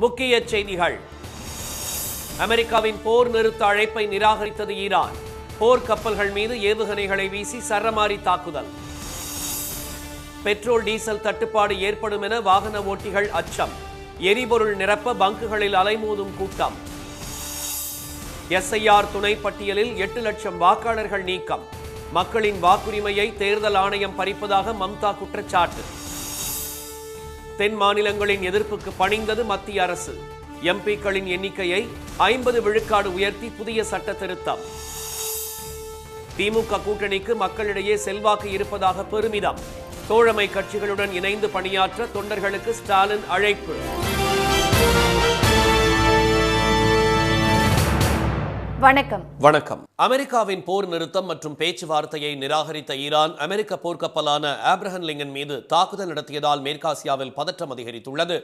முக்கிய செய்திகள். அமெரிக்காவின் போர் நிறுத்த அழைப்பை நிராகரித்தது ஈரான். போர் கப்பல்கள் மீது ஏவுகணைகளை வீசி சரமாரி தாக்குதல். பெட்ரோல் டீசல் தட்டுப்பாடு ஏற்படும் என வாகன ஓட்டிகள் அச்சம். எரிபொருள் நிரப்ப பங்குகளில் அலைமோதும் கூட்டம். எஸ்ஐஆர் துணை பட்டியலில் 8 லட்சம் வாக்காளர்கள் நீக்கம். மக்களின் வாக்குரிமையை தேர்தல் ஆணையம் பறிப்பதாக மம்தா குற்றச்சாட்டு. தென் மாநிலங்களின் எதிர்ப்புக்கு பணிந்தது மத்திய அரசு. எம்பிக்களின் எண்ணிக்கையை 50 விழுக்காடு உயர்த்தி புதிய சட்ட திருத்தம். திமுக கூட்டணிக்கு மக்களிடையே செல்வாக்கு இருப்பதாக பெருமிதம். தோழமை கட்சிகளுடன் இணைந்து பணியாற்ற தொண்டர்களுக்கு ஸ்டாலின் அழைப்பு. வணக்கம். அமெரிக்காவின் போர் நிறுத்தம் மற்றும் பேச்சுவார்த்தையை நிராகரித்த ஈரான் அமெரிக்க போர்க்கப்பலான ஆப்ரஹாம் லிங்கன் மீது தாக்குதல் நடத்தியதால் மேற்காசியாவில் பதற்றம் அதிகரித்துள்ளது.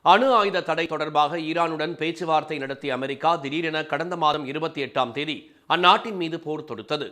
அணு ஆயுத தடை தொடர்பாக ஈரானுடன் பேச்சுவார்த்தை நடத்திய அமெரிக்கா திடீரென கடந்த மாதம் 28ஆம் தேதி அந்நாட்டின் மீது போர் தொடுத்தது.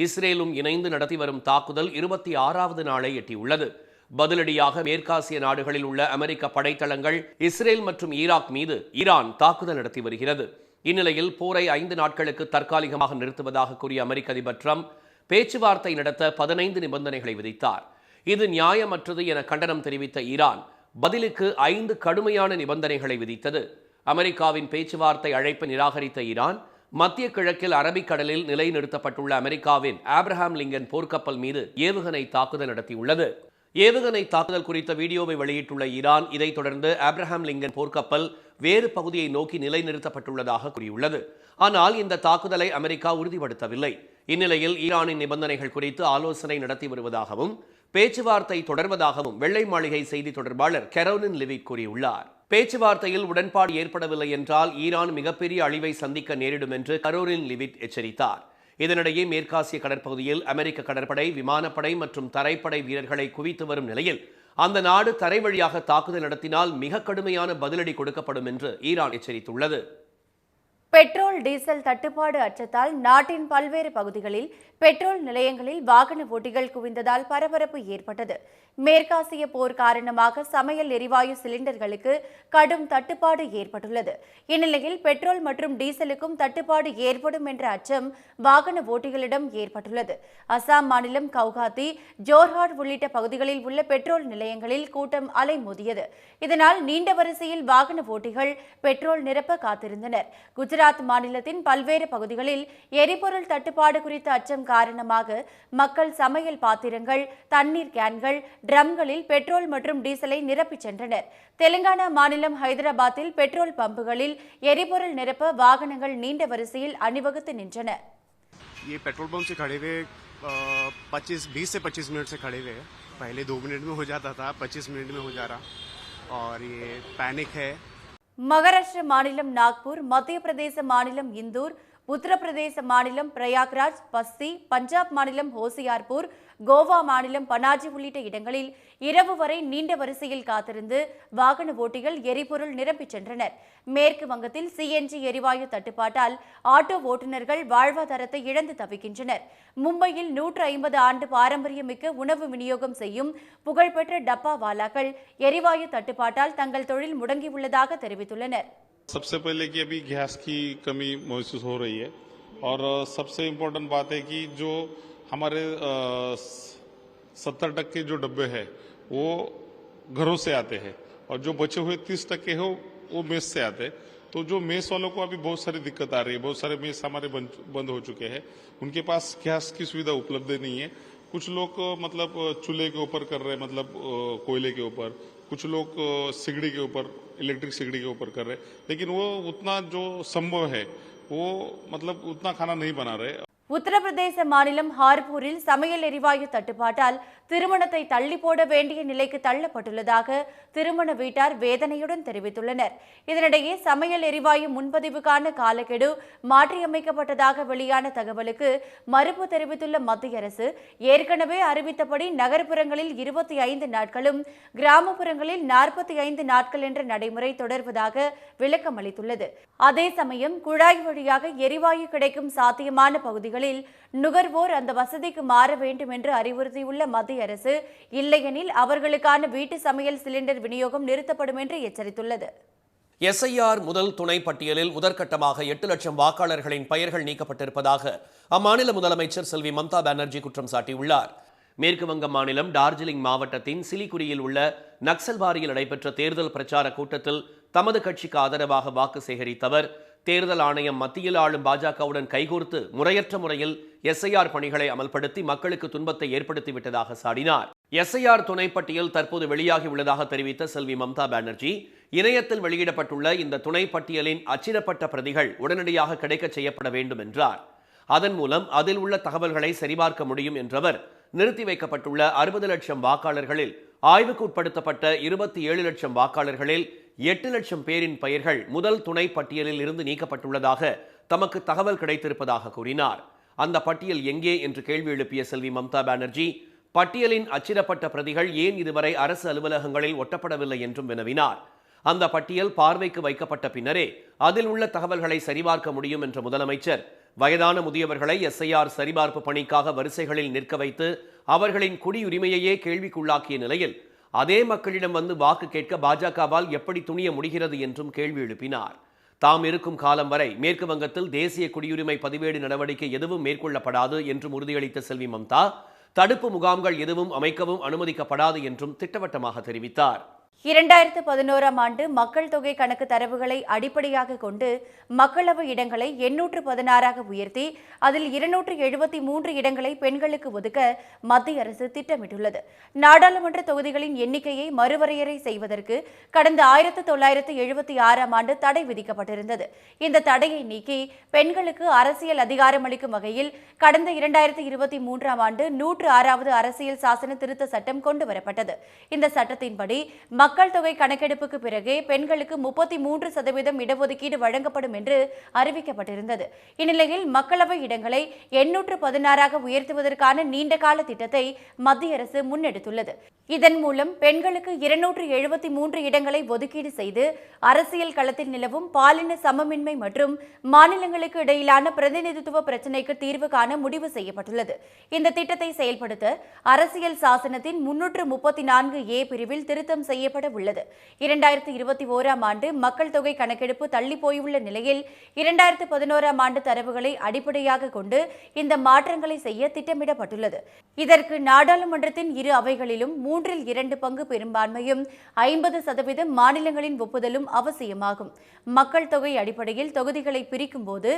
இஸ்ரேலும் இணைந்து நடத்தி வரும் தாக்குதல் 26வது நாளை எட்டியுள்ளது. பதிலடியாக மேற்காசிய நாடுகளில் உள்ள அமெரிக்க படைத்தளங்கள் இஸ்ரேல் மற்றும் ஈராக் மீது ஈரான் தாக்குதல் நடத்தி வருகிறது. இந்நிலையில் போரை 5 நாட்களுக்கு தற்காலிகமாக நிறுத்துவதாக கூறிய அமெரிக்க அதிபர் ட்ரம்ப் பேச்சுவார்த்தை நடத்த 15 நிபந்தனைகளை விதித்தார். இது நியாயமற்றது என கண்டனம் தெரிவித்த ஈரான் பதிலுக்கு 5 கடுமையான நிபந்தனைகளை விதித்தது. அமெரிக்காவின் பேச்சுவார்த்தை அழைப்பை நிராகரித்த ஈரான் மத்திய கிழக்கில் அரபிக்கடலில் நிலைநிறுத்தப்பட்டுள்ள அமெரிக்காவின் ஆப்ரஹாம் லிங்கன் போர்க்கப்பல் மீது ஏவுகணை தாக்குதல் நடத்தியுள்ளது. ஏவுகணை தாக்குதல் குறித்த வீடியோவை வெளியிட்டுள்ள ஈரான் இதைத் தொடர்ந்து ஆப்ரஹாம் லிங்கன் போர்க்கப்பல் வேறு பகுதியை நோக்கி நிலைநிறுத்தப்பட்டுள்ளதாக கூறியுள்ளது. ஆனால் இந்த தாக்குதலை அமெரிக்கா உறுதிப்படுத்தவில்லை. இந்நிலையில் ஈரானின் நிபந்தனைகள் குறித்து ஆலோசனை நடத்தி வருவதாகவும் பேச்சுவார்த்தை தொடர்வதாகவும் வெள்ளை மாளிகை செய்தி தொடர்பாளர் கரோலின் லெவிட் கூறியுள்ளார். பேச்சுவார்த்தையில் உடன்பாடு ஏற்படவில்லை என்றால் ஈரான் மிகப்பெரிய அழிவை சந்திக்க நேரிடும் என்று கரோலின் லெவிட் எச்சரித்தார். இதனிடையே மேற்காசிய கடற்பகுதியில் அமெரிக்க கடற்படை, விமானப்படை மற்றும் தரைப்படை வீரர்களை குவித்து வரும் நிலையில் அந்த நாடு தரை வழியாக தாக்குதல் நடத்தினால் மிக கடுமையான பதிலடி கொடுக்கப்படும் என்று ஈரான் எச்சரித்துள்ளது. பெட்ரோல் டீசல் தட்டுப்பாடு அச்சத்தால் நாட்டின் பல்வேறு பகுதிகளில் பெட்ரோல் நிலையங்களில் வாகன ஓட்டிகள் குவிந்ததால் பரபரப்பு ஏற்பட்டது. மேற்காசிய போர் காரணமாக சமையல் எரிவாயு சிலிண்டர்களுக்கு கடும் தட்டுப்பாடு ஏற்பட்டுள்ளது. இந்நிலையில் பெட்ரோல் மற்றும் டீசலுக்கும் தட்டுப்பாடு ஏற்படும் என்ற அச்சம் வாகன ஓட்டிகளிடம் ஏற்பட்டுள்ளது. அசாம் மாநிலம் கவுஹாத்தி, ஜோர்ஹாட் உள்ளிட்ட பகுதிகளில் உள்ள பெட்ரோல் நிலையங்களில் கூட்டம் அலைமோதியது. இதனால் நீண்ட வரிசையில் வாகன ஓட்டிகள் பெட்ரோல் நிரப்ப காத்திருந்தனர். குஜராத் மாநிலத்தின் பல்வேறு பகுதிகளில் எரிபொருள் தட்டுப்பாடு குறித்த அச்சம் காரணமாக மக்கள் சமையல் பாத்திரங்கள், தண்ணீர் கேன்கள், ட்ரம்களில் பெட்ரோல் மற்றும் டீசலை நிரப்பிச் சென்றனர். தெலுங்கானா மாநிலம் ஹைதராபாத்தில் பெட்ரோல் பம்புகளில் எரிபொருள் நிரப்ப வாகனங்கள் நீண்ட வரிசையில் அணிவகுத்து நின்றன. ये पेट्रोल पंप से खड़े हुए 20 से 25 मिनट से खड़े हुए हैं. पहले 2 मिनट में हो जाता था, 25 मिनट में हो जा रहा और ये पैनिक है. மகாராஷ்டிர மாநிலம் நாக்பூர், மத்திய பிரதேச மாநிலம் இந்தூர், உத்தரப்பிரதேச மாநிலம் பிரயாக்ராஜ், பஸ்தி, பஞ்சாப் மாநிலம் ஹோசியார்பூர், கோவா மாநிலம் பனாஜி உள்ளிட்ட இடங்களில் இரவு வரை நீண்ட வரிசையில் காத்திருந்து வாகன ஓட்டிகள் எரிபொருள் நிரப்பிச் சென்றனர். மேற்கு வங்கத்தில் சிஎன்ஜி எரிவாயு தட்டுப்பாட்டால் ஆட்டோ ஓட்டுநர்கள் வாழ்வாதாரத்தை இழந்து தவிக்கின்றனர். மும்பையில் 150 ஆண்டு பாரம்பரியமிக்க உணவு விநியோகம் செய்யும் புகழ்பெற்ற டப்பா வாலாக்கள் எரிவாயு தட்டுப்பாட்டால் தங்கள் தொழில் முடங்கியுள்ளதாக தெரிவித்துள்ளனர். सबसे पहले कि अभी गैस की कमी महसूस हो रही है और सबसे इम्पोर्टेंट बात है कि जो हमारे 70% जो डब्बे हैं वो घरों से आते हैं और जो बचे हुए 30% है वो मेस से आते हैं. तो जो मेस वालों को अभी बहुत सारी दिक्कत आ रही है. बहुत सारे मेस हमारे बंद हो चुके हैं. उनके पास गैस की सुविधा उपलब्ध नहीं है. कुछ लोग मतलब चूल्हे के ऊपर कर रहे हैं, मतलब कोयले के ऊपर. कुछ लोग सिगड़ी के ऊपर, इलेक्ट्रिक सिगड़ी के ऊपर कर रहे हैं. लेकिन वो उतना जो संभव है वो मतलब उतना खाना नहीं बना रहे. உத்தரப்பிரதேச மாநிலம் ஹார்பூரில் சமையல் எரிவாயு தட்டுப்பாட்டால் திருமணத்தை தள்ளி போட வேண்டிய நிலைக்கு தள்ளப்பட்டுள்ளதாக திருமண வீட்டார் வேதனையுடன் தெரிவித்துள்ளனர். இதனிடையே சமையல் எரிவாயு முன்பதிவுக்கான காலக்கெடு மாற்றியமைக்கப்பட்டதாக வெளியான தகவலுக்கு மறுப்பு தெரிவித்துள்ள மத்திய அரசு ஏற்கனவே அறிவித்தபடி நகர்ப்புறங்களில் 25 நாட்களும் கிராமப்புறங்களில் 45 நாட்கள் என்ற நடைமுறை தொடர்வதாக விளக்கம் அளித்துள்ளது. அதே சமயம் குழாய் வழியாக எரிவாயு கிடைக்கும் சாத்தியமான பகுதிகளில் நுகர்வோர் அந்த வசதிக்கு மாற வேண்டும் என்று அறிவுறுத்தியுள்ள மத்திய அரசு இல்லையெனில் அவர்களுக்கான வீட்டு சமையல் சிலிண்டர் விநியோகம் நிறுத்தப்படும் என்று எச்சரித்துள்ளது. எஸ்ஐஆர் முதல் துணை பட்டியலில் முதற்கட்டமாக 8 லட்சம் வாக்காளர்களின் பெயர்கள் நீக்கப்பட்டிருப்பதாக அம்மாநில முதலமைச்சர் செல்வி மம்தா பானர்ஜி குற்றம் சாட்டியுள்ளார். மேற்கு வங்க மாநிலம் டார்ஜிலிங் மாவட்டத்தின் சிலிகுரியில் உள்ள நக்சல்பாரியில் நடைபெற்ற தேர்தல் பிரச்சார கூட்டத்தில் தமது கட்சிக்கு ஆதரவாக வாக்கு சேகரித்தவர் தேர்தல் ஆணையம் மத்தியில் ஆளும் பாஜகவுடன் கைகோர்த்து முறையற்ற முறையில் எஸ்ஐஆர் பணிகளை அமல்படுத்தி மக்களுக்கு துன்பத்தை ஏற்படுத்திவிட்டதாக சாடினார். எஸ்ஐஆர் துணைப்பட்டியல் தற்போது வெளியாகியுள்ளதாக தெரிவித்த செல்வி மம்தா பானர்ஜி, இணையத்தில் வெளியிடப்பட்டுள்ள இந்த துணைப்பட்டியலின் அச்சிடப்பட்ட பிரதிகள் உடனடியாக கிடைக்கச் செய்யப்பட வேண்டும் என்றார். அதன் மூலம் அதில் உள்ள தகவல்களை சரிபார்க்க முடியும் என்றவர், நிறுத்தி வைக்கப்பட்டுள்ள 60 லட்சம் வாக்காளர்களில் ஆய்வுக்கு உட்படுத்தப்பட்ட 27 லட்சம் வாக்காளர்களில் 8 லட்சம் பேரின் பெயர்கள் முதல் துணை பட்டியலில் இருந்து நீக்கப்பட்டுள்ளதாக தமக்கு தகவல் கிடைத்திருப்பதாக கூறினார். அந்த பட்டியல் எங்கே என்று கேள்வி எழுப்பிய செல்வி மம்தா பானர்ஜி, பட்டியலின் அச்சிடப்பட்ட பிரதிகள் ஏன் இதுவரை அரசு அலுவலகங்களில் ஒட்டப்படவில்லை என்றும் வினவினார். அந்த பட்டியல் பார்வைக்கு வைக்கப்பட்ட பின்னரே அதில் உள்ள தகவல்களை சரிபார்க்க முடியும் என்ற முதலமைச்சர், வயதான முதியவர்களை எஸ்ஐஆர் சரிபார்ப்பு பணிக்காக வரிசைகளில் நிற்க வைத்து அவர்களின் குடியுரிமையையே கேள்விக்குள்ளாக்கிய நிலையில் அதே மக்களிடம் வந்து வாக்கு கேட்க பாஜகவால் எப்படி துணிய முடிகிறது என்றும் கேள்வி எழுப்பினார். தாம் இருக்கும் காலம் வரை மேற்கு வங்கத்தில் தேசிய குடியுரிமை பதிவேடு நடவடிக்கை எதுவும் மேற்கொள்ளப்படாது என்றும் உறுதியளித்த செல்வி மம்தா, தடுப்பு முகாம்கள் எதுவும் அமைக்கவும் அனுமதிக்கப்படாது என்றும் திட்டவட்டமாக தெரிவித்தார். 2011ஆம் ஆண்டு மக்கள் தொகை கணக்கு தரவுகளை அடிப்படையாக கொண்டு மக்களவை இடங்களை 816ஆக உயர்த்தி அதில் 273 இடங்களை பெண்களுக்கு ஒதுக்க மத்திய அரசு திட்டமிட்டுள்ளது. நாடாளுமன்ற தொகுதிகளின் எண்ணிக்கையை மறுவரையறை செய்வதற்கு கடந்த 1976ஆம் ஆண்டு தடை விதிக்கப்பட்டிருந்தது. இந்த தடையை நீக்கி பெண்களுக்கு அரசியல் அதிகாரமளிக்கும் வகையில் கடந்த 2023ஆம் ஆண்டு 106வது அரசியல் சாசன திருத்த சட்டம் கொண்டு வரப்பட்டது. இந்த சட்டத்தின்படி மக்கள் தொகை கணக்கெடுப்புக்கு பிறகே பெண்களுக்கு 33% இடஒதுக்கீடு வழங்கப்படும் என்று அறிவிக்கப்பட்டிருந்தது. இந்நிலையில் மக்களவை இடங்களை 816ஆக உயர்த்துவதற்கான நீண்டகால திட்டத்தை மத்திய அரசு முன்னெடுத்துள்ளது. இதன் மூலம் பெண்களுக்கு 273 இடங்களை ஒதுக்கீடு செய்து அரசியல் களத்தில் நிலவும் பாலின சமமின்மை மற்றும் மாநிலங்களுக்கு இடையிலான பிரதிநிதித்துவ பிரச்சினைக்கு தீர்வு காண முடிவு செய்யப்பட்டுள்ளது. இந்த திட்டத்தை செயல்படுத்த அரசியல் சாசனத்தின் 334A பிரிவில் திருத்தம் செய்யப்பட உள்ளது. 2021ஆம் ஆண்டு மக்கள் தொகை கணக்கெடுப்பு தள்ளி போயுள்ள நிலையில் 2011ஆம் ஆண்டு தரவுகளை அடிப்படையாக கொண்டு இந்த மாற்றங்களை செய்ய திட்டமிடப்பட்டுள்ளது. இதற்கு நாடாளுமன்றத்தின் இரு அவைகளிலும் 3/2 பங்கு பெரும்பான்மையும் 50% மாநிலங்களின் ஒப்புதலும் அவசியமாகும். மக்கள் தொகை அடிப்படையில் தொகுதிகளை பிரிக்கும் போது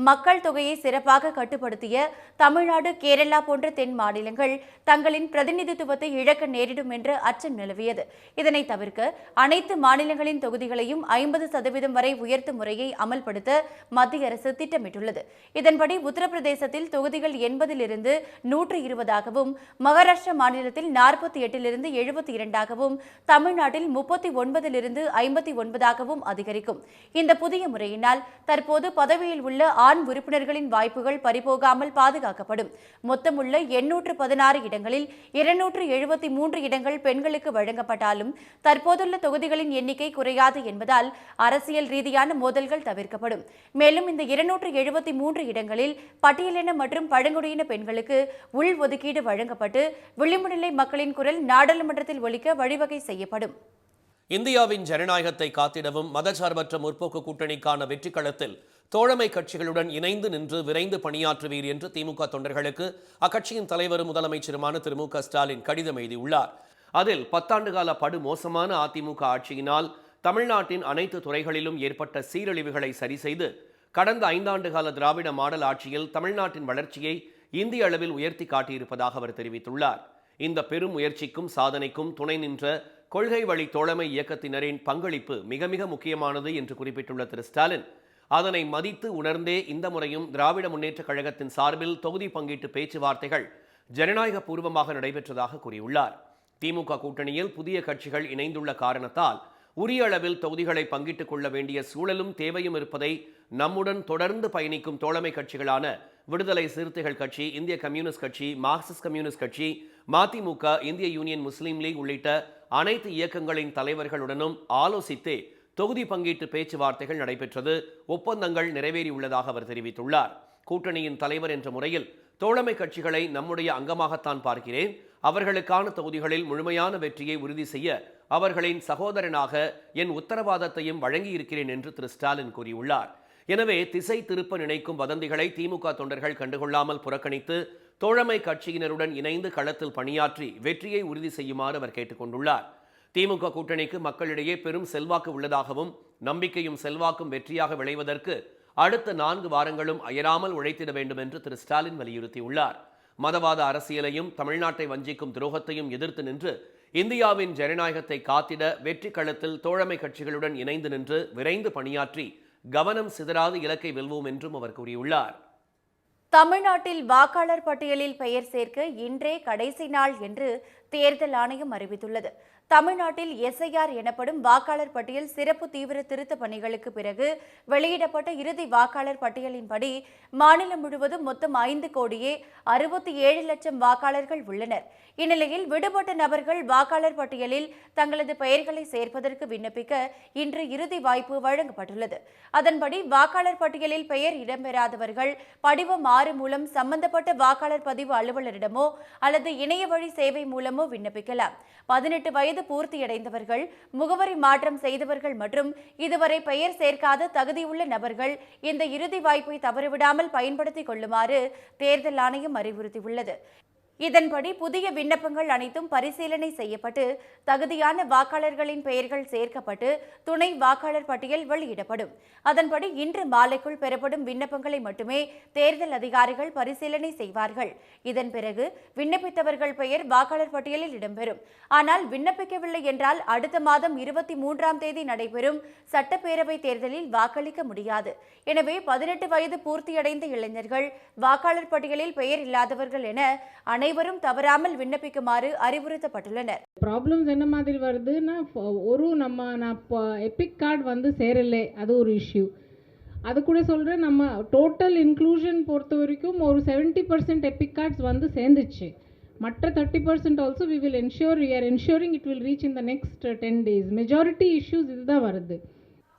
மக்கள் தொகையை சிறப்பாக கட்டுப்படுத்திய தமிழ்நாடு, கேரளா போன்ற தென் மாநிலங்கள் தங்களின் பிரதிநிதித்துவத்தை இழக்க நேரிடும் என்ற அச்சம் நிலவியது. இதனை தவிர்க்க அனைத்து மாநிலங்களின் தொகுதிகளையும் 50% வரை உயர்த்தும் முறையை அமல்படுத்த மத்திய அரசு திட்டமிட்டுள்ளது. இதன்படி உத்தரப்பிரதேசத்தில் தொகுதிகள் 80 120ஆகவும், மகாராஷ்டிரா மாநிலத்தில் 48 72ஆகவும், தமிழ்நாட்டில் 39 59ஆகவும் அதிகரிக்கும். இந்த புதிய முறையினால் தற்போது பதவியில் உள்ள ஆண் உறுப்பினர்களின் வாய்ப்புகள் பறிபோகாமல் பாதுகாக்கப்படும். மொத்தமுள்ள 816 இடங்களில் 273 இடங்கள் பெண்களுக்கு வழங்கப்பட்டாலும் தற்போதுள்ள தொகுதிகளின் எண்ணிக்கை குறையாது என்பதால் அரசியல் ரீதியான மோதல்கள் தவிர்க்கப்படும். மேலும் இந்த 273 இடங்களில் பட்டியலின மற்றும் பழங்குடியின பெண்களுக்கு உள் ஒதுக்கீடு வழங்கப்பட்டு விளிம்பு நிலை மக்களின் குரல் நாடாளுமன்றத்தில் ஒலிக்க வழிவகை செய்யப்படும். இந்தியாவின் ஜனநாயகத்தை காத்திடவும் மதசார்பற்ற முற்போக்கு கூட்டணிக்கான வெற்றி களத்தில் தோழமை கட்சிகளுடன் இணைந்து நின்று விரைந்து பணியாற்றுவீர் என்று திமுக தொண்டர்களுக்கு அக்கட்சியின் தலைவரும் முதலமைச்சருமான திரு மு க ஸ்டாலின் கடிதம் எழுதியுள்ளார். அதில் 10 ஆண்டுகால படுமோசமான அதிமுக ஆட்சியினால் தமிழ்நாட்டின் அனைத்து துறைகளிலும் ஏற்பட்ட சீரழிவுகளை சரிசெய்து கடந்த 5 ஆண்டுகால திராவிட மாடல் ஆட்சியில் தமிழ்நாட்டின் வளர்ச்சியை இந்திய அளவில் உயர்த்தி காட்டியிருப்பதாக அவர் தெரிவித்துள்ளார். இந்த பெரும் முயற்சிக்கும் சாதனைக்கும் துணை நின்ற கொள்கை வழி தோழமை இயக்கத்தினரின் பங்களிப்பு மிக மிக முக்கியமானது என்று குறிப்பிட்டுள்ள திரு ஸ்டாலின், அதனை மதித்து உணர்ந்தே இந்த முறையும் திராவிட முன்னேற்றக் கழகத்தின் சார்பில் தொகுதி பங்கீட்டு பேச்சுவார்த்தைகள் ஜனநாயக பூர்வமாக நடைபெற்றதாக கூறியுள்ளார். திமுக கூட்டணியில் புதிய கட்சிகள் இணைந்துள்ள காரணத்தால் உரிய அளவில் தொகுதிகளை பங்கிட்டுக் கொள்ள வேண்டிய சூழலும் தேவையும் இருப்பதை நம்முடன் தொடர்ந்து பயணிக்கும் தோழமை கட்சிகளான விடுதலை சிறுத்தைகள் கட்சி, இந்திய கம்யூனிஸ்ட் கட்சி, மார்க்சிஸ்ட் கம்யூனிஸ்ட் கட்சி, மதிமுக, இந்திய யூனியன் முஸ்லீம் லீக் உள்ளிட்ட அனைத்து இயக்கங்களின் தலைவர்களுடனும் ஆலோசித்தே தொகுதி பங்கீட்டு பேச்சுவார்த்தைகள் நடைபெற்றது, ஒப்பந்தங்கள் நிறைவேறியுள்ளதாக அவர் தெரிவித்துள்ளார். கூட்டணியின் தலைவர் என்ற முறையில் தோழமை கட்சிகளை நம்முடைய அங்கமாகத்தான் பார்க்கிறேன். அவர்களுக்கான தொகுதிகளில் முழுமையான வெற்றியை உறுதி செய்ய அவர்களின் சகோதரனாக என் உத்தரவாதத்தையும் வழங்கியிருக்கிறேன் என்று திரு ஸ்டாலின் கூறியுள்ளார். எனவே திசை திருப்ப நினைக்கும் வதந்திகளை திமுக தொண்டர்கள் கண்டுகொள்ளாமல் புறக்கணித்து தோழமை கட்சியினருடன் இணைந்து களத்தில் பணியாற்றி வெற்றியை உறுதி செய்யுமாறு அவர் கேட்டுக் கொண்டுள்ளார். திமுக கூட்டணிக்கு மக்களிடையே பெரும் செல்வாக்கு உள்ளதாகவும் நம்பிக்கையும் செல்வாக்கும் வெற்றியாக விளைவதற்கு அடுத்த 4 வாரங்களும் அயராமல் உழைத்திட வேண்டும் என்று திரு ஸ்டாலின் வலியுறுத்தியுள்ளார். மதவாத அரசியலையும் தமிழ்நாட்டை வஞ்சிக்கும் துரோகத்தையும் எதிர்த்து நின்று இந்தியாவின் ஜனநாயகத்தை காத்திட வெற்றி களத்தில் தோழமை கட்சிகளுடன் இணைந்து நின்று விரைந்து பணியாற்றி கவனம் சிதறாது இலக்கை வெல்வோம் என்றும் அவர் கூறியுள்ளார். தமிழ்நாட்டில் வாக்காளர் பட்டியலில் பெயர் சேர்க்க இன்றே கடைசி நாள் என்று தேர்தல் ஆணையம் அறிவித்துள்ளது. தமிழ்நாட்டில் எஸ்ஐஆர் எனப்படும் வாக்காளர் பட்டியல் சிறப்பு தீவிர திருத்த பணிகளுக்கு பிறகு வெளியிடப்பட்ட இறுதி வாக்காளர் பட்டியலின்படி மாநிலம் முழுவதும் மொத்தம் 5,67,00,000 வாக்காளர்கள் உள்ளனர். இந்நிலையில் விடுபட்ட நபர்கள் வாக்காளர் பட்டியலில் தங்களது பெயர்களை சேர்ப்பதற்கு விண்ணப்பிக்க இன்று இறுதி வாய்ப்பு வழங்கப்பட்டுள்ளது. அதன்படி வாக்காளர் பட்டியலில் பெயர் இடம்பெறாதவர்கள் படிவம் 6 மூலம் சம்பந்தப்பட்ட வாக்காளர் பதிவு அலுவலரிடமோ அல்லது இணைய வழி சேவை மூலமோ விண்ணப்பிக்கலாம். 18 வயது பூர்த்தியடைந்தவர்கள், முகவரி மாற்றம் செய்தவர்கள் மற்றும் இதுவரை பெயர் சேர்க்காத தகுதியுள்ள நபர்கள் இந்த இறுதி வாய்ப்பை தவறவிடாமல் பயன்படுத்திக் கொள்ளுமாறு தேர்தல் ஆணையம் அறிவுறுத்தியுள்ளது. இதன்படி புதிய விண்ணப்பங்கள் அனைத்தும் பரிசீலனை செய்யப்பட்டு தகுதியான வாக்காளர்களின் பெயர்கள் சேர்க்கப்பட்டு துணை வாக்காளர் பட்டியல் வெளியிடப்படும். அதன்படி இன்று மாலைக்குள் பெறப்படும் விண்ணப்பங்களை மட்டுமே தேர்தல் அதிகாரிகள் பரிசீலனை செய்வார்கள். இதன் பிறகு விண்ணப்பித்தவர்கள் பெயர் வாக்காளர் பட்டியலில் இடம்பெறும். ஆனால் விண்ணப்பிக்கவில்லை என்றால் அடுத்த மாதம் 23ஆம் தேதி நடைபெறும் சட்டப்பேரவை தேர்தலில் வாக்களிக்க முடியாது. எனவே 18 வயது பூர்த்தியடைந்த இளைஞர்கள், வாக்காளர் பட்டியலில் பெயர் இல்லாதவர்கள் என அனைவரும் தவறாமல் விண்ணப்பிக்குமாறு அறிவுறுத்தப்பட்டுள்ளனர். ப்ராப்ளம்ஸ் என்ன மாதிரி வருதுன்னா, நான் எபிக் கார்டு வந்து சேரலை, அது ஒரு இஷ்யூ. அது கூட சொல்கிறேன், நம்ம டோட்டல் இன்க்ளூஷன் பொறுத்த வரைக்கும் ஒரு 70% எபிக் கார்ட்ஸ் வந்து சேர்ந்துச்சு. மற்ற 30% also we are ensuring it will reach in the next 10 days. Majority issues இதுதான் வருது.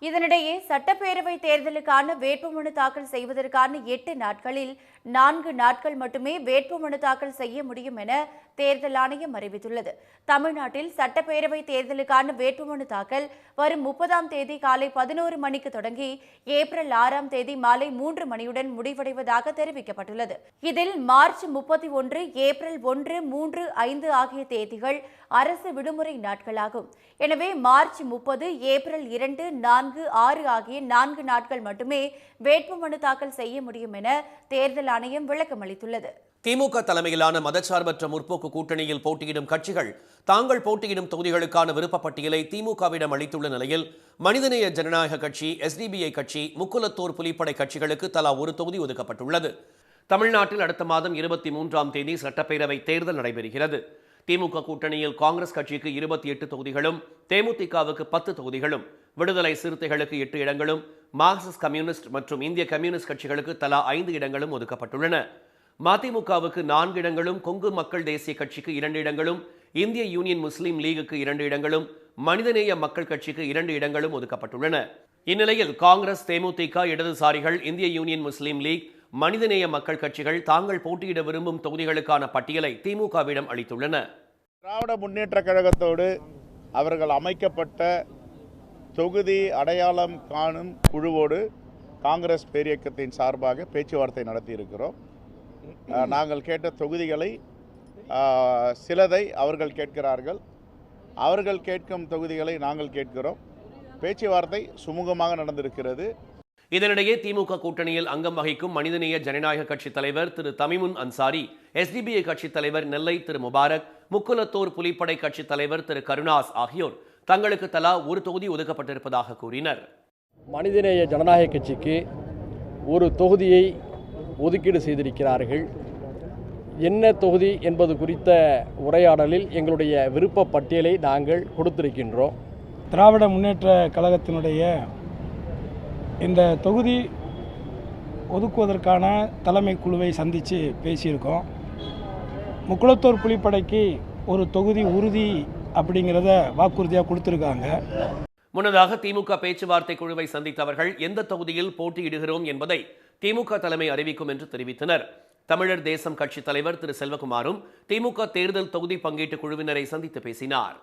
இதனிடையே சட்டப்பேரவை தேர்தலுக்கான வேட்புமனு தாக்கல் செய்வதற்கான 8 நாட்களில் 4 நாட்கள் மட்டுமே வேட்புமனு தாக்கல் செய்ய முடியும் என தேர்தல் ஆணையம் அறிவித்துள்ளது. தமிழ்நாட்டில் சட்டப்பேரவை தேர்தலுக்கான வேட்புமனு தாக்கல் வரும் 30ஆம் தேதி காலை 11 மணிக்கு தொடங்கி ஏப்ரல் 6ஆம் தேதி மாலை 3 மணியுடன் முடிவடைவதாக தெரிவிக்கப்பட்டுள்ளது. இதில் மார்ச் 31, ஏப்ரல் 1, 3, 5 ஆகிய தேதிகள் அரசு விடுமுறை நாட்களாகும். எனவே மார்ச் 30, ஏப்ரல் 2, 4, 6 ஆகிய 4 நாட்கள் மட்டுமே வேட்புமனு தாக்கல் செய்ய முடியும் என தேர்தல் ஆணையம் விளக்கமளித்துள்ளது. திமுக தலைமையிலான மதச்சார்பற்ற முற்போக்கு கூட்டணியில் போட்டியிடும் கட்சிகள் தாங்கள் போட்டியிடும் தொகுதிகளுக்கான விருப்பப் பட்டியலை திமுகவிடம் அளித்துள்ள நிலையில் மனிதநேய ஜனநாயக கட்சி, SDBI கட்சி, முக்குலத்தோர் புலிப்படை கட்சிகளுக்கு தலா ஒரு தொகுதி ஒதுக்கப்பட்டுள்ளது. தமிழ்நாட்டில் அடுத்த மாதம் 23ஆம் தேதி சட்டப்பேரவை தேர்தல் நடைபெறுகிறது. திமுக கூட்டணியில் காங்கிரஸ் கட்சிக்கு 28 தொகுதிகளும், தேமுதிகவுக்கு 10 தொகுதிகளும், விடுதலை சிறுத்தைகளுக்கு 8 இடங்களும், மார்க்சிஸ்ட் கம்யூனிஸ்ட் மற்றும் இந்திய கம்யூனிஸ்ட் கட்சிகளுக்கு தலா 5 இடங்களும் ஒதுக்கப்பட்டுள்ளன. மதிமுகவுக்கு 4 இடங்களும், கொங்கு மக்கள் தேசிய கட்சிக்கு 2 இடங்களும், இந்திய யூனியன் முஸ்லீம் லீகுக்கு 2 இடங்களும், மனிதநேய மக்கள் கட்சிக்கு 2 இடங்களும் ஒதுக்கப்பட்டுள்ளன. இந்நிலையில் காங்கிரஸ், தேமுதிக, இடதுசாரிகள், இந்திய யூனியன் முஸ்லீம் லீக், மனிதநேய மக்கள் கட்சிகள் தாங்கள் போட்டியிட விரும்பும் தொகுதிகளுக்கான பட்டியலை திமுகவிடம் அளித்துள்ளன. திராவிட முன்னேற்ற கழகத்தோடு அவர்கள் அமைக்கப்பட்ட தொகுதி அடையாளம் காணும் குழுவோடு காங்கிரஸ் பேரியக்கத்தின் சார்பாக பேச்சுவார்த்தை நடத்தியிருக்கிறோம். நாங்கள் கேட்ட தொகுதிகளை சிலதை அவர்கள் கேட்கிறார்கள், அவர்கள் கேட்கும் தொகுதிகளை நாங்கள் கேட்கிறோம். பேச்சுவார்த்தை சுமூகமாக நடந்திருக்கிறது. இதனிடையே திமுக கூட்டணியில் அங்கம் வகிக்கும் மனிதநேய ஜனநாயக கட்சி தலைவர் திரு தமிமுன் அன்சாரி, SDBI கட்சி தலைவர் நெல்லை திரு முபாரக், முக்குலத்தோர் புலிப்படை கட்சி தலைவர் திரு கருணாஸ் ஆகியோர் தங்களுக்கு தலா ஒரு தொகுதி ஒதுக்கப்பட்டிருப்பதாக கூறினர். மனிதநேய ஜனநாயக கட்சிக்கு ஒரு தொகுதியை ஒதுக்கீடு செய்திருக்கிறார்கள். என்ன தொகுதி என்பது குறித்த உரையாடலில் எங்களுடைய விருப்ப பட்டியலை நாங்கள் கொடுத்திருக்கின்றோம். திராவிட முன்னேற்ற கழகத்தினுடைய இந்த தொகுதி ஒதுக்குவதற்கான தலைமை குழுவை சந்தித்து பேசியிருக்கோம். முக்குலத்தோர் புலிப்படைக்கு ஒரு தொகுதி உறுதி அப்படிங்கிறத வாக்குறுதியாக கொடுத்துருக்காங்க. முன்னதாக திமுக பேச்சுவார்த்தை குழுவை சந்தித்தவர்கள் எந்த தொகுதியில் போட்டியிடுகிறோம் என்பதை திமுக தலைமை அறிவிக்கும் என்று தெரிவித்தனர். தமிழர் தேசம் கட்சி தலைவர் திரு செல்வகுமாரும் திமுக தேர்தல் தொகுதி பங்கீட்டு குழுவினரை சந்தித்து பேசினார்.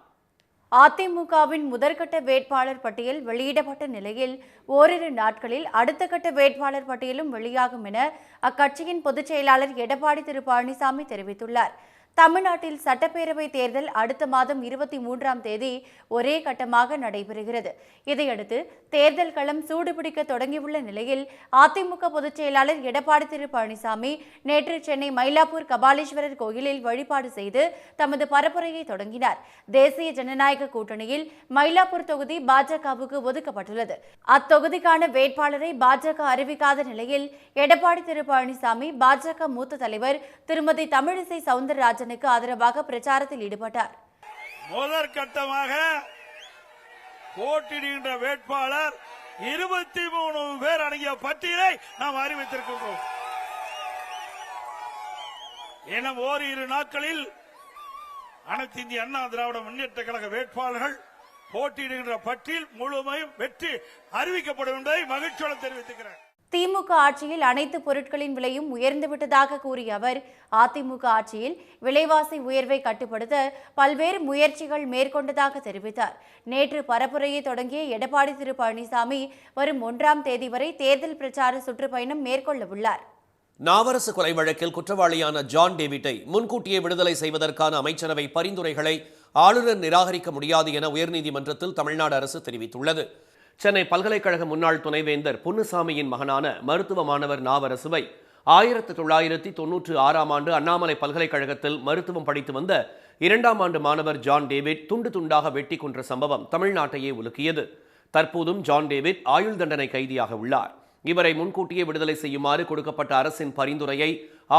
அதிமுகவின் முதற்கட்ட வேட்பாளர் பட்டியல் வெளியிடப்பட்ட நிலையில் ஓரிரு நாட்களில் அடுத்த கட்ட வேட்பாளர் பட்டியலும் வெளியாகும் என அக்கட்சியின் பொதுச் செயலாளர் எடப்பாடி பழனிசாமி தெரிவித்துள்ளார். தமிழ்நாட்டில் சட்டப்பேரவை தேர்தல் அடுத்த மாதம் 23ஆம் தேதி ஒரே கட்டமாக நடைபெறுகிறது. இதையடுத்து தேர்தல் களம் சூடுபிடிக்க தொடங்கியுள்ள நிலையில் அதிமுக பொதுச் செயலாளர் எடப்பாடி பழனிசாமி நேற்று சென்னை மயிலாப்பூர் கபாலீஸ்வரர் கோயிலில் வழிபாடு செய்து தமது பரப்புரையை தொடங்கினார். தேசிய ஜனநாயக கூட்டணியில் மயிலாப்பூர் தொகுதி பாஜகவுக்கு ஒதுக்கப்பட்டுள்ளது. அத்தொகுதிக்கான வேட்பாளரை பாஜக அறிவிக்காத நிலையில் எடப்பாடி பழனிசாமி பாஜக மூத்த தலைவர் திருமதி தமிழிசை சவுந்தரராஜன் ஆதரவாக பிரச்சாரத்தில் ஈடுபட்டார். முதற்கட்டமாக போட்டியிடுகின்ற வேட்பாளர் 23 பேர் அடங்கிய பட்டியலை நாம் அறிவித்திருக்கின்றோம். இன்னும் ஓரிரு நாட்களில் அனைத்து இந்திய அண்ணா திராவிட முன்னேற்ற கழக வேட்பாளர்கள் போட்டியிடுகின்ற பட்டியல் முழுமையும் வெற்றி அறிவிக்கப்படும் என்பதை மகிழ்ச்சியுடன் தெரிவித்துக்கிறேன். திமுக ஆட்சியில் அனைத்து பொருட்களின் விலையும் உயர்ந்துவிட்டதாக கூறிய அவர், அதிமுக ஆட்சியில் விலைவாசி உயர்வை கட்டுப்படுத்த பல்வேறு முயற்சிகள் மேற்கொண்டதாக தெரிவித்தார். நேற்று பரப்புரையை தொடங்கிய எடப்பாடி பழனிசாமி வரும் 1ஆம் தேதி வரை தேர்தல் பிரச்சார சுற்றுப்பயணம் மேற்கொள்ள உள்ளார். நாவரசு கொலை வழக்கில் குற்றவாளியான ஜான் டேவிட்டை முன்கூட்டியே விடுதலை செய்வதற்கான அமைச்சரவை பரிந்துரைகளை ஆளுநர் நிராகரிக்க முடியாது என உயர்நீதிமன்றத்தில் தமிழ்நாடு அரசு தெரிவித்துள்ளது. சென்னை பல்கலைக்கழக முன்னாள் துணைவேந்தர் பொன்னுசாமியின் மகனான மருத்துவ மாணவர் நாவரசுவை 1996ஆம் ஆண்டு அண்ணாமலை பல்கலைக்கழகத்தில் மருத்துவம் படித்து வந்த 2ஆம் ஆண்டு மாணவர் ஜான் டேவிட் துண்டு துண்டாக வெட்டி கொன்ற சம்பவம் தமிழ்நாட்டையே உலுக்கியது. தற்போதும் ஜான் டேவிட் ஆயுள் தண்டனை கைதியாக உள்ளார். இவரை முன்கூட்டியே விடுதலை செய்யுமாறு கொடுக்கப்பட்ட அரசின் பரிந்துரையை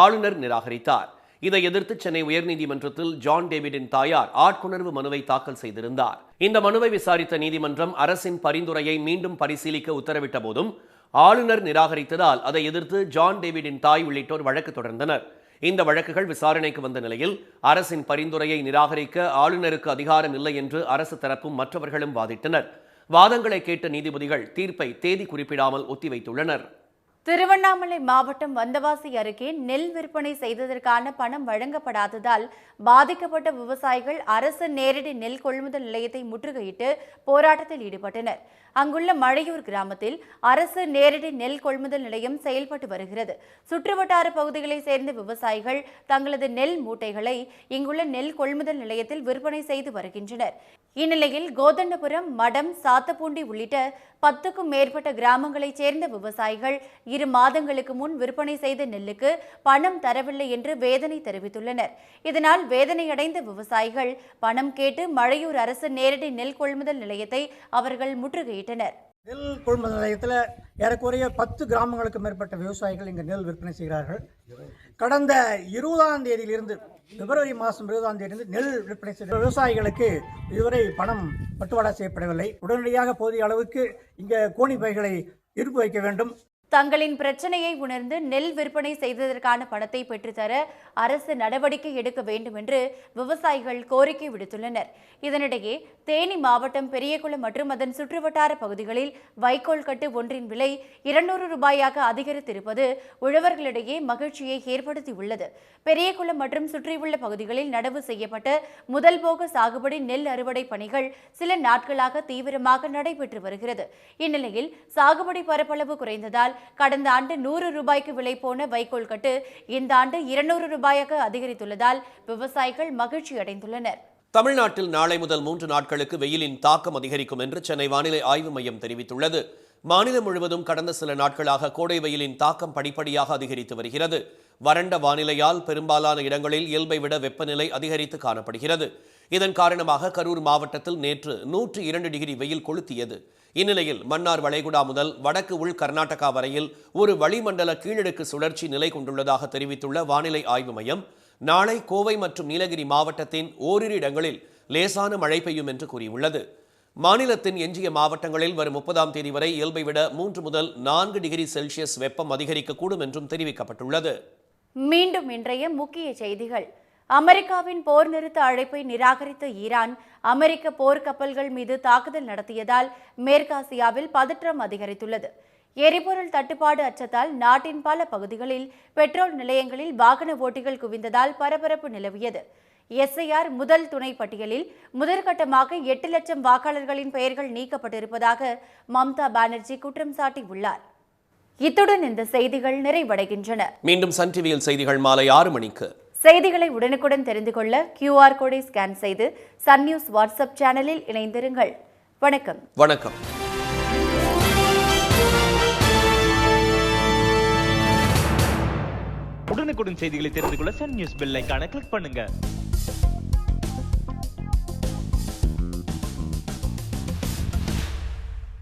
ஆளுநர் நிராகரித்தார். இதை எதிர்த்து சென்னை உயர்நீதிமன்றத்தில் ஜான் டேவிடின் தாயார் ஆட்கொணர்வு மனுவை தாக்கல் செய்திருந்தார். இந்த மனுவை விசாரித்த நீதிமன்றம் அரசின் பரிந்துரையை மீண்டும் பரிசீலிக்க உத்தரவிட்ட போதும் ஆளுநர் நிராகரித்ததால் அதை எதிர்த்து ஜான் டேவிடின் தாய் உள்ளிட்டோர் வழக்கு தொடர்ந்தனர். இந்த வழக்குகள் விசாரணைக்கு வந்த நிலையில் அரசின் பரிந்துரையை நிராகரிக்க ஆளுநருக்கு அதிகாரம் இல்லை என்று அரசு தரப்பும் மற்றவர்களும் வாதிட்டனர். வாதங்களை கேட்ட நீதிபதிகள் தீர்ப்பை தேதி குறிப்பிடாமல் ஒத்திவைத்துள்ளனர். திருவண்ணாமலை மாவட்டம் வந்தவாசி அருகே நெல் விற்பனை செய்ததற்கான பணம் வழங்கப்படாததால் பாதிக்கப்பட்ட விவசாயிகள் அரசு நேரடி நெல் கொள்முதல் நிலையத்தை முற்றுகையிட்டு போராட்டத்தில் ஈடுபட்டனர். அங்குள்ள மழையூர் கிராமத்தில் அரசு நேரடி நெல் கொள்முதல் நிலையம் செயல்பட்டு வருகிறது. சுற்றுவட்டார பகுதிகளைச் சேர்ந்த விவசாயிகள் தங்களது நெல் மூட்டைகளை இங்குள்ள நெல் கொள்முதல் நிலையத்தில் விற்பனை செய்து வருகின்றனர். இந்நிலையில் கோதண்டபுரம், மடம், சாத்தப்பூண்டி உள்ளிட்ட 10க்கும் மேற்பட்ட கிராமங்களைச் சேர்ந்த விவசாயிகள் 2 மாதங்களுக்கு முன் விற்பனை செய்த நெல்லுக்கு பணம் தரவில்லை என்று வேதனை தெரிவித்துள்ளனர். இதனால் வேதனையடைந்த விவசாயிகள் பணம் கேட்டு மழையூர் அரசு நேரடி நெல் கொள்முதல் நிலையத்தை அவர்கள் முற்றுகையிட்டனர். நெல் கொள்முதல் நிலையத்தில் ஏறக்குறைய 10 கிராமங்களுக்கு மேற்பட்ட விவசாயிகள் இங்கு நெல் விற்பனை செய்கிறார்கள். கடந்த 20ஆம் தேதியிலிருந்து பிப்ரவரி மாதம் 20ஆம் தேதியிலிருந்து நெல் விற்பனை செய்த விவசாயிகளுக்கு இதுவரை பணம் பட்டுவாடா செய்யப்படவில்லை. உடனடியாக போதிய அளவுக்கு இங்கே கோணி பைகளை இருப்பு வைக்க வேண்டும். தங்களின் பிரச்சனையை உணர்ந்து நெல் விற்பனை செய்ததற்கான பணத்தை பெற்றுத்தர அரசு நடவடிக்கை எடுக்க வேண்டும் என்று விவசாயிகள் கோரிக்கை விடுத்துள்ளனர். இதனிடையே தேனி மாவட்டம் பெரியகுளம் மற்றும் அதன் சுற்றுவட்டார பகுதிகளில் வைக்கோல் கட்டு ஒன்றின் விலை 200 ரூபாயாக அதிகரித்திருப்பது உழவர்களிடையே மகிழ்ச்சியை ஏற்படுத்தியுள்ளது. பெரியகுளம் மற்றும் சுற்றியுள்ள பகுதிகளில் நடவு செய்யப்பட்ட முதல் போக சாகுபடி நெல் அறுவடை பணிகள் சில நாட்களாக தீவிரமாக நடைபெற்று வருகிறது. இந்நிலையில் சாகுபடி பரப்பளவு குறைந்ததால் கடந்த ஆண்டு 100 ரூபாய்க்கு விலை போன வைக்கோல் கட்டு இந்த ஆண்டு 200 ரூபாயாக அதிகரித்துள்ளதால் விவசாயிகள் மகிழ்ச்சி அடைந்துள்ளனர். தமிழ்நாட்டில் நாளை முதல் 3 நாட்களுக்கு வெயிலின் தாக்கம் அதிகரிக்கும் என்று சென்னை வானிலை ஆய்வு மையம் தெரிவித்துள்ளது. மாநிலம் முழுவதும் கடந்த சில நாட்களாக கோடை வெயிலின் தாக்கம் படிப்படியாக அதிகரித்து வருகிறது. வறண்ட வானிலையால் பெரும்பாலான இடங்களில் இயல்பை விட வெப்பநிலை அதிகரித்து காணப்படுகிறது. இதன் காரணமாக கரூர் மாவட்டத்தில் நேற்று 102 டிகிரி வெயில் கொளுத்தியது. இந்நிலையில் மன்னார் வளைகுடா முதல் வடக்கு உள் கர்நாடகா வரையில் ஒரு வளிமண்டல கீழடுக்கு சுழற்சி நிலை கொண்டுள்ளதாக தெரிவித்துள்ள வானிலை ஆய்வு மையம், நாளை கோவை மற்றும் நீலகிரி மாவட்டத்தின் ஓரிரு இடங்களில் லேசான மழை பெய்யும் என்று கூறியுள்ளது. மாநிலத்தின் எஞ்சிய மாவட்டங்களில் வரும் 30ஆம் தேதி வரை இயல்பை விட 3 முதல் 4 டிகிரி செல்சியஸ் வெப்பம் அதிகரிக்கக்கூடும் என்றும் தெரிவிக்கப்பட்டுள்ளது. மீண்டும் இன்றைய முக்கிய செய்திகள். அமெரிக்காவின் போர் நிறுத்த அழைப்பை நிராகரித்த ஈரான் அமெரிக்க போர் கப்பல்கள் மீது தாக்குதல் நடத்தியதால் மேற்காசியாவில் பதற்றம் அதிகரித்துள்ளது. எரிபொருள் தட்டுப்பாடு அச்சத்தால் நாட்டின் பல பகுதிகளில் பெட்ரோல் நிலையங்களில் வாகன ஓட்டிகள் குவிந்ததால் பரபரப்பு நிலவியது. SIR முதல் துணை பட்டியலில் முதற்கட்டமாக 8 லட்சம் வாக்காளர்களின் பெயர்கள் நீக்கப்பட்டிருப்பதாக மம்தா பானர்ஜி குற்றம் சாட்டியுள்ளார். இத்துடன் இந்த செய்திகள் நிறைவடைகின்றன. மீண்டும் சன் டிவியில் செய்திகள் மாலை 6 மணிக்கு. செய்திகளை உடனுக்குடன் தெரிந்து கொள்ள QR கோடை ஸ்கேன் செய்து சன் நியூஸ் வாட்ஸ்அப் சேனலில் இணைந்திருங்கள். வணக்கம். வணக்கம். உடனுக்குடன் செய்திகளை தெரிந்து கொள்ள சன் நியூஸ் பெல் ஐகானை கிளிக் பண்ணுங்க.